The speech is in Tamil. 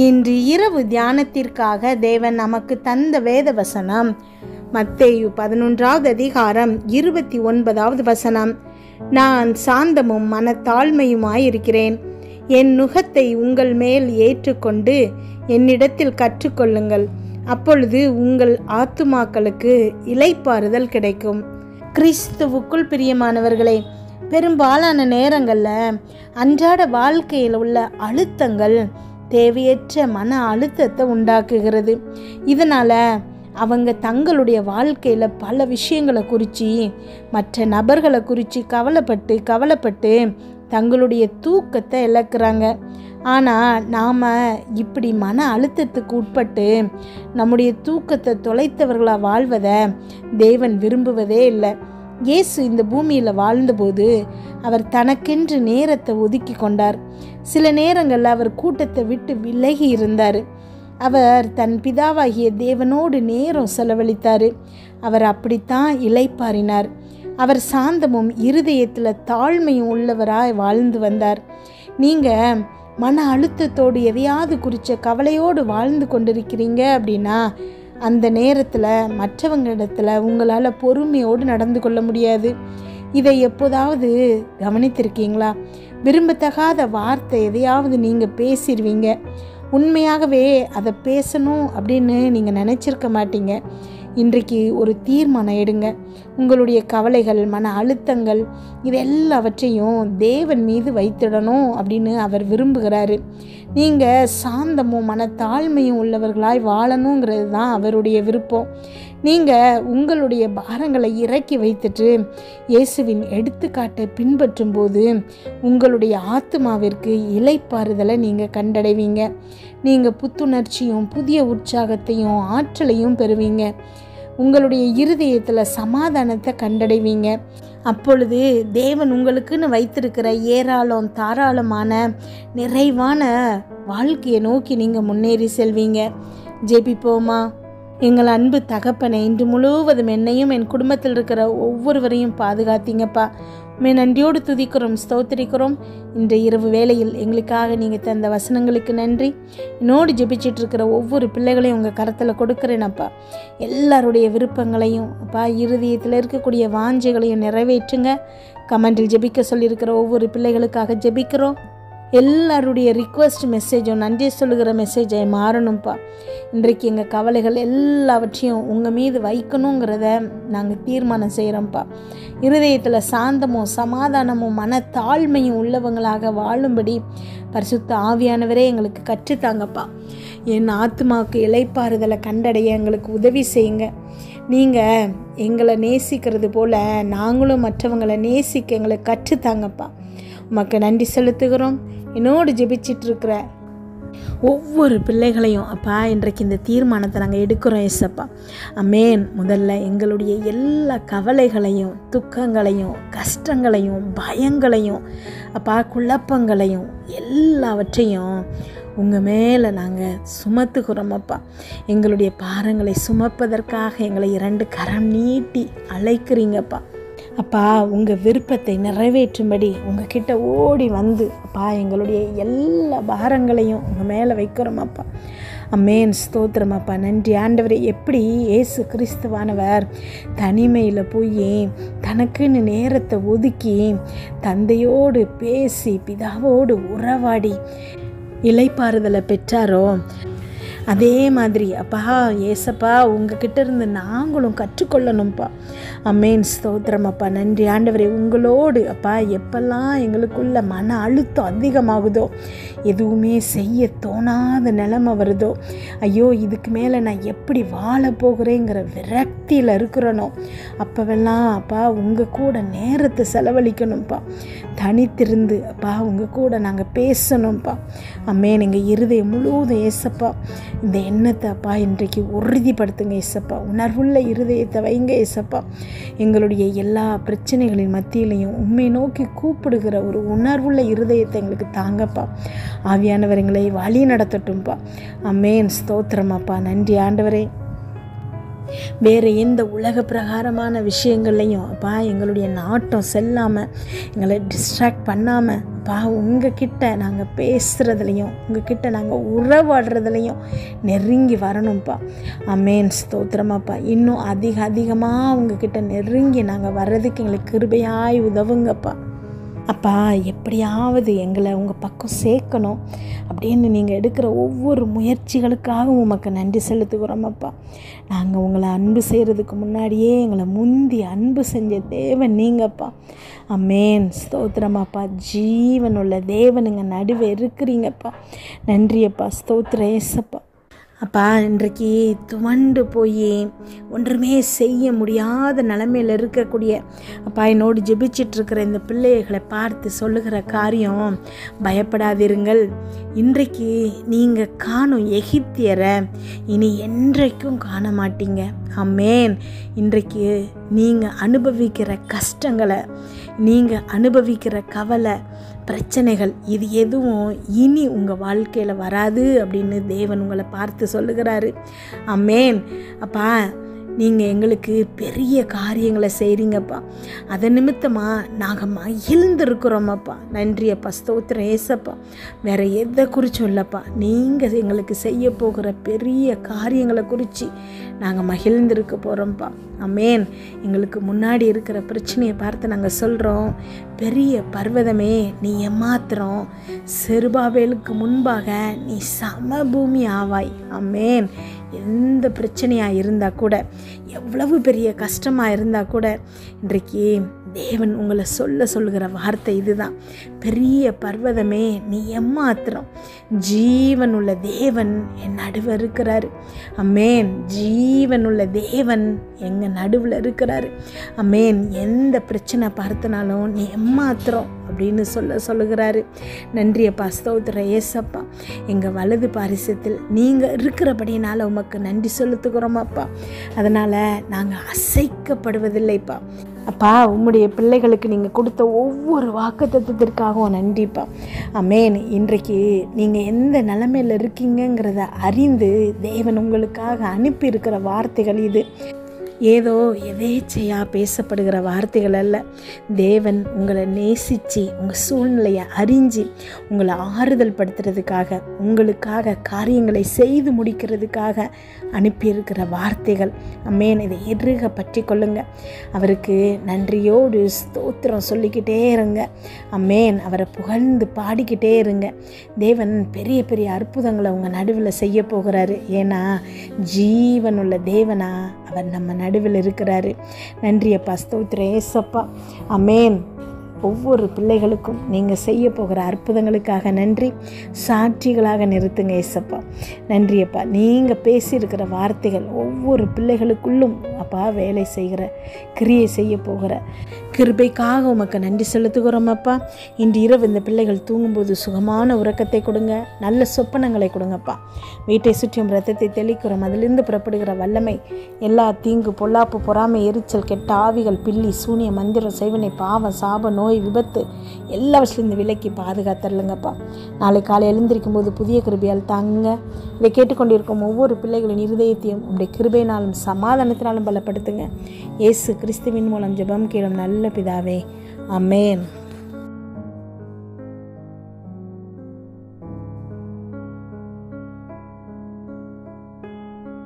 இன்று இரவு தியானத்திற்காக தேவன் நமக்கு தந்த வேத வசனம் மத்தேயு 11வது அதிகாரம் 29வது வசனம். நான் சாந்தமும் மனத்தாழ்மையுமாயிருக்கிறேன். என் நுகத்தை உங்கள் மேல் ஏற்றுக்கொண்டு என்னிடத்தில் கற்றுக்கொள்ளுங்கள். அப்பொழுது உங்கள் ஆத்துமாக்களுக்கு இளைப்பாறுதல் கிடைக்கும். கிறிஸ்துவுக்குள் பிரியமானவர்களே, பெரும்பாலான நேரங்களில் அன்றாட வாழ்க்கையில் உள்ள அழுத்தங்கள் தேவையற்ற மன அழுத்தத்தை உண்டாக்குகிறது. இதனால் அவங்க தங்களுடைய வாழ்க்கையில் பல விஷயங்களை குறித்து, மற்ற நபர்களை குறித்து கவலைப்பட்டு தங்களுடைய தூக்கத்தை இழக்கிறாங்க. ஆனால் நாம் இப்படி மன அழுத்தத்துக்கு உட்பட்டு நம்முடைய தூக்கத்தை தொலைத்தவர்களாக வாழ்வதை தேவன் விரும்புவதே இல்லை. இயேசு இந்த பூமியில் வாழ்ந்தபோது அவர் தனக்கென்று நேரத்தை ஒதுக்கி கொண்டார். சில நேரங்களில் அவர் கூட்டத்தை விட்டு விலகி இருந்தார். அவர் தன் பிதாவாகிய தேவனோடு நேரம் செலவழித்தார். அவர் அப்படித்தான் இளைப்பாறினார். அவர் சாந்தமும் இருதயத்தில் தாழ்மையும் உள்ளவராய் வாழ்ந்து வந்தார். நீங்கள் மன அழுத்தத்தோடு எதையாவது குறித்த கவலையோடு வாழ்ந்து கொண்டிருக்கிறீங்க அப்படின்னா அந்த நேரத்தில் மற்றவங்களிடத்தில் உங்களால் பொறுமையோடு நடந்து கொள்ள முடியாது. இதை எப்போதாவது கவனித்திருக்கீங்களா? விரும்பத்தகாத வார்த்தை எதையாவது நீங்கள் பேசிடுவீங்க. உண்மையாகவே அதை பேசணும் அப்படின்னு நீங்கள் நினச்சிருக்க மாட்டீங்க. இன்றைக்கு ஒரு தீர்மானம் எடுங்க. உங்களுடைய கவலைகள், மன அழுத்தங்கள் இது எல்லாவற்றையும் தேவன் மீது வைத்திடணும் அப்படின்னு அவர் விரும்புகிறாரு. நீங்கள் சாந்தமும் மனத்தாழ்மையும் உள்ளவர்களாய் வாழணுங்கிறது தான் அவருடைய விருப்பம். நீங்கள் உங்களுடைய பாரங்களை இறக்கி வைத்துட்டு இயேசுவின் எடுத்துக்காட்டை பின்பற்றும் போது உங்களுடைய ஆத்துமாவிற்கு இளைப்பாறுதலை நீங்கள் கண்டடைவீங்க. நீங்கள் புத்துணர்ச்சியும் புதிய உற்சாகத்தையும் ஆற்றலையும் பெறுவீங்க. உங்களுடைய இருதயத்தில் சமாதானத்தை கண்டடைவீங்க. அப்பொழுது தேவன் உங்களுக்குன்னு வைத்திருக்கிற ஏராளம் தாராளமான நிறைவான வாழ்க்கையை நோக்கி நீங்கள் முன்னேறி செல்வீங்க. ஜெபிப்போமா? எங்கள் அன்பு தகப்பனை, இன்று முழுவதும் என்னையும் என் குடும்பத்தில் இருக்கிற ஒவ்வொருவரையும் பாதுகாத்தீங்கப்பா. நன்றியோடு துதிக்கிறோம், ஸ்தோத்திரிக்கிறோம். இன்று இரவு வேளையில் எங்களுக்காக நீங்கள் தந்த வசனங்களுக்கு நன்றி. என்னோடு ஜெபிச்சிட்டு இருக்கிற ஒவ்வொரு பிள்ளைகளையும் உங்கள் கரத்தில் கொடுக்குறேனப்பா. எல்லாருடைய விருப்பங்களையும் அப்பா, இருதயத்தில் இருக்கக்கூடிய வாஞ்சைகளையும் நிறைவேற்றுங்க. கமெண்டில் ஜெபிக்க சொல்லியிருக்கிற ஒவ்வொரு பிள்ளைகளுக்காக ஜெபிக்கிறோம். எல்லாருடைய ரிக்வெஸ்ட் மெசேஜும் நன்றி சொல்லுகிற மெசேஜை மாறணும்ப்பா. இன்றைக்கு எங்கள் கவலைகள் எல்லாவற்றையும் உங்கள் மீது வைக்கணுங்கிறத நாங்கள் தீர்மானம் செய்கிறோம்ப்பா. இருதயத்தில் சாந்தமும் சமாதானமும் மனத்தாழ்மையும் உள்ளவங்களாக வாழும்படி பரிசுத்த ஆவியானவரே எங்களுக்கு கற்றுத்தாங்கப்பா. என் ஆத்மாவுக்கு இளைப்பாறுதலை கண்டடைய எங்களுக்கு உதவி செய்யுங்க. நீங்கள் எங்களை நேசிக்கிறது போல் நாங்களும் மற்றவங்களை நேசிக்க எங்களை கற்றுத்தாங்கப்பா. உமக்கு நன்றி செலுத்துகிறோம். என்னோடு ஜெபிச்சிட்டு இருக்கிற ஒவ்வொரு பிள்ளைகளையும் அப்பா, இன்றைக்கு இந்த தீர்மானத்தை நாங்கள் எடுக்கிறோம் ஏசப்பா. அமேன். முதல்ல எங்களுடைய எல்லா கவலைகளையும், துக்கங்களையும், கஷ்டங்களையும், பயங்களையும் அப்பா, குழப்பங்களையும் எல்லாவற்றையும் உங்கள் மேலே நாங்கள் சுமத்துக்கிறோம் அப்பா. எங்களுடைய பாரங்களை சுமப்பதற்காக எங்களை 2 கரம் நீட்டி அழைக்கிறீங்கப்பா. அப்பா, உங்கள் விருப்பத்தை நிறைவேற்றும்படி உங்கள் கிட்ட ஓடி வந்து அப்பா எங்களுடைய எல்லா பாரங்களையும் உங்கள் மேலே வைக்கிறோம் அப்பா. அமேன். ஸ்தோத்திரம் அப்பா. நன்றி ஆண்டவரே. எப்படி இயேசு கிறிஸ்துவானவர் தனிமையில் போய் தனக்குன்னு நேரத்தை ஒதுக்கி தந்தையோடு பேசி பிதாவோடு உறவாடி இளைப்பாறுதலை பெற்றாரோ, அதே மாதிரி அப்பா ஏசப்பா உங்ககிட்ட இருந்து நாங்களும் கற்றுக்கொள்ளணும்ப்பா. அமேன். ஸ்தோத்திரம் அப்பா. நன்றி ஆண்டவரே. உங்களோடு அப்பா எப்பெல்லாம் எங்களுக்குள்ள மன அழுத்தம் அதிகமாகுதோ, எதுவுமே செய்ய தோணாத நிலைமை வருதோ, ஐயோ இதுக்கு மேலே நான் எப்படி வாழ போகிறேங்கிற விரக்தியில் இருக்கிறனோ, அப்போவெல்லாம் அப்பா உங்கள் கூட நேரத்தை செலவழிக்கணும்ப்பா. தனித்திருந்து அப்பா உங்கள் கூட நாங்கள் பேசணும்ப்பா. அமேன். எங்கள் இருதயம் முழுவதும் ஏசப்பா இந்த எண்ணத்தை அப்பா இன்றைக்கு உறுதிப்படுத்துங்க ஏசப்பா. உணர்வுள்ள இருதயத்தை வைங்க ஏசப்பா. எங்களுடைய எல்லா பிரச்சனைகளின் மத்தியிலையும் உண்மை நோக்கி கூப்பிடுகிற ஒரு உணர்வுள்ள இருதயத்தை எங்களுக்கு தாங்கப்பா. ஆவியானவர் எங்களை வழி நடத்தட்டும்ப்பா. அமேன். ஸ்தோத்திரம் அப்பா. நன்றி ஆண்டவரே. வேறு எந்த உலக பிரகாரமான விஷயங்கள்லையும் அப்பா எங்களுடைய நாட்டம் செல்லாமல், எங்களை டிஸ்ட்ராக்ட் பண்ணாமல் அப்பா உங்ககிட்ட நாங்கள் பேசுகிறதுலையும், உங்ககிட்ட நாங்கள் உறவாடுறதுலையும் நெருங்கி வரணும்ப்பா. ஆமென். ஸ்தோத்திரமாப்பா. இன்னும் அதிகமாக உங்ககிட்ட நெருங்கி நாங்கள் வர்றதுக்கு எங்களுக்கு கிருபையாய் உதவுங்கப்பா. அப்பா எப்படியாவது எங்களை உங்கள் பக்கம் சேர்க்கணும் அப்படின்னு நீங்கள் எடுக்கிற ஒவ்வொரு முயற்சிகளுக்காகவும் உமக்கு நன்றி செலுத்துகிறோம் அப்பா. நாங்கள் உங்களை அன்பு செய்கிறதுக்கு முன்னாடியே எங்களை முந்தி அன்பு செஞ்ச தேவன் நீங்கப்பா. ஆமென். ஸ்தோத்திரமாப்பா. ஜீவனுள்ள தேவனுங்க நடுவே இருக்கிறீங்கப்பா. நன்றியப்பா. ஸ்தோத்திரம் ஏசப்பா. அப்பா இன்றைக்கு துவண்டு போய் ஒன்றுமே செய்ய முடியாத நிலைமையில் இருக்கக்கூடிய அப்பா என்னோடு ஜெபிச்சிட்ருக்கிற இந்த பிள்ளைகளை பார்த்து சொல்லுகிற காரியம், பயப்படாதிருங்கள். இன்றைக்கு நீங்கள் காணும் எகிப்தியரை இனி என்றைக்கும் காண மாட்டீங்க. ஆமென். இன்றைக்கு நீங்கள் அனுபவிக்கிற கஷ்டங்களை, நீங்கள் அனுபவிக்கிற கவலை, பிரச்சனைகள் இது எதுவும் இனி உங்கள் வாழ்க்கையில் வராது அப்படின்னு தேவன் உங்களை பார்த்து சொல்லுகிறாரு. ஆமென். அப்பா நீங்கள் எங்களுக்கு பெரிய காரியங்களை செய்கிறீங்கப்பா. அதை நிமித்தமாக நாங்கள் மகிழ்ந்துருக்குறோமப்பா. நன்றி அப்பா. ஸ்தோத்திரம் ஏசப்பா. வேறு எதை குறிச்சும் இல்லைப்பா, நீங்கள் எங்களுக்கு செய்ய போகிற பெரிய காரியங்களை குறித்து நாங்கள் மகிழ்ந்திருக்க போகிறோம்ப்பா. ஆமென். எங்களுக்கு முன்னாடி இருக்கிற பிரச்சனையை பார்த்து நாங்கள் சொல்கிறோம், பெரிய பர்வதமே நீ ஏமாத்திரம், செருபாபேலுக்கு முன்பாக நீ சமபூமி ஆவாய். ஆமென். எந்த பிரச்சனையாக இருந்தால் கூட, எவ்வளவு பெரிய கஷ்டமாக இருந்தால் கூட, இன்றைக்கு தேவன் உங்களை சொல்லுகிற வார்த்தை இதுதான், பெரிய பர்வதமே நீ ஏமாத்திரம், ஜீவனுள்ள தேவன் என் நடுவில் இருக்கிறாரு. ஆமென். ஜீவனுள்ள தேவன் எங்கள் நடுவில் இருக்கிறாரு. ஆமென். எந்த பிரச்சனை பார்த்தனாலும் நீ ஏமாத்திரம் அப்படின்னு சொல்லுகிறாரு. நன்றியப்பா. ஸ்தோத்திரம் ஏசப்பா. எங்கள் வலது பாரிசத்தில் நீங்கள் இருக்கிறபடினால உமக்கு நன்றி செலுத்துகிறோமாப்பா. அதனால் நாங்கள் அசைக்கப்படுவதில்லைப்பா. அப்பா உம்முடைய பிள்ளைகளுக்கு நீங்கள் கொடுத்த ஒவ்வொரு வாக்குத்தத்தத்திற்காகவும் நன்றிப்பா. ஆமென். இன்றைக்கு நீங்கள் எந்த நிலைமையில் இருக்கீங்கிறத அறிந்து தேவன் உங்களுக்காக அனுப்பி இருக்கிற வார்த்தைகள் இது. ஏதோ எதேச்சையாக பேசப்படுகிற வார்த்தைகள் அல்ல. தேவன் உங்களை நேசித்து, உங்கள் சூழ்நிலையை அறிஞ்சு, உங்களை ஆறுதல் படுத்துறதுக்காக, உங்களுக்காக காரியங்களை செய்து முடிக்கிறதுக்காக அனுப்பியிருக்கிற வார்த்தைகள். ஆமென். இதை இறுக பற்றி கொள்ளுங்க. அவருக்கு நன்றியோடு ஸ்தோத்திரம் சொல்லிக்கிட்டே இருங்க. ஆமென். அவரை புகழ்ந்து பாடிக்கிட்டே இருங்க. தேவன் பெரிய பெரிய அற்புதங்களை உங்கள் நடுவில் செய்ய போகிறாரு. ஏன்னா ஜீவனுள்ள தேவனா அவர் நம்ம நடுவில் இருக்கிறாரு. நன்றியப்பா. ஸ்தோத்திரம் ஏசப்பா. ஆமென். ஒவ்வொரு பிள்ளைகளுக்கும் நீங்கள் செய்ய போகிற அற்புதங்களுக்காக நன்றி. சாட்சிகளாக நிறுத்துங்க ஏசப்பா. நன்றியப்பா. நீங்கள் பேசியிருக்கிற வார்த்தைகள் ஒவ்வொரு பிள்ளைகளுக்குள்ளும் அப்பா வேலை செய்கிற, கிரியை செய்ய போகிற கிருபைக்காக உமக்கு நன்றி செலுத்துகிறோம் அப்பா. இன்று இரவு இந்த பிள்ளைகள் தூங்கும்போது சுகமான உறக்கத்தை கொடுங்க, நல்ல சொப்பனங்களை கொடுங்கப்பா. வீட்டை சுற்றியும் இரத்தத்தை தெளிக்கிறோம். அதிலிருந்து புறப்படுகிற வல்லமை, எல்லா தீங்கு, பொல்லாப்பு, பொறாமை, எரிச்சல், கெட்ட ஆவிகள், பில்லி, சூனிய, மந்திரம், செய்வனை, பாவம், சாபம், நோய், விபத்து எல்லாவற்றிலிருந்து விலக்கி பாதுகாத்தரலுங்கப்பா. நாளை காலை எழுந்திருக்கும் போது புதிய கிருபையால் தாங்குங்க. இதை கேட்டுக்கொண்டிருக்கும் ஒவ்வொரு பிள்ளைகளின் இருதயத்தையும் உங்களுடைய கிருபையினாலும் சமாதானத்தினாலும் பலப்படுத்துங்க. இயேசு கிறிஸ்துவின் மூலம் ஜெபம் கேளும் நல்ல பிதாவே. ஆமென்.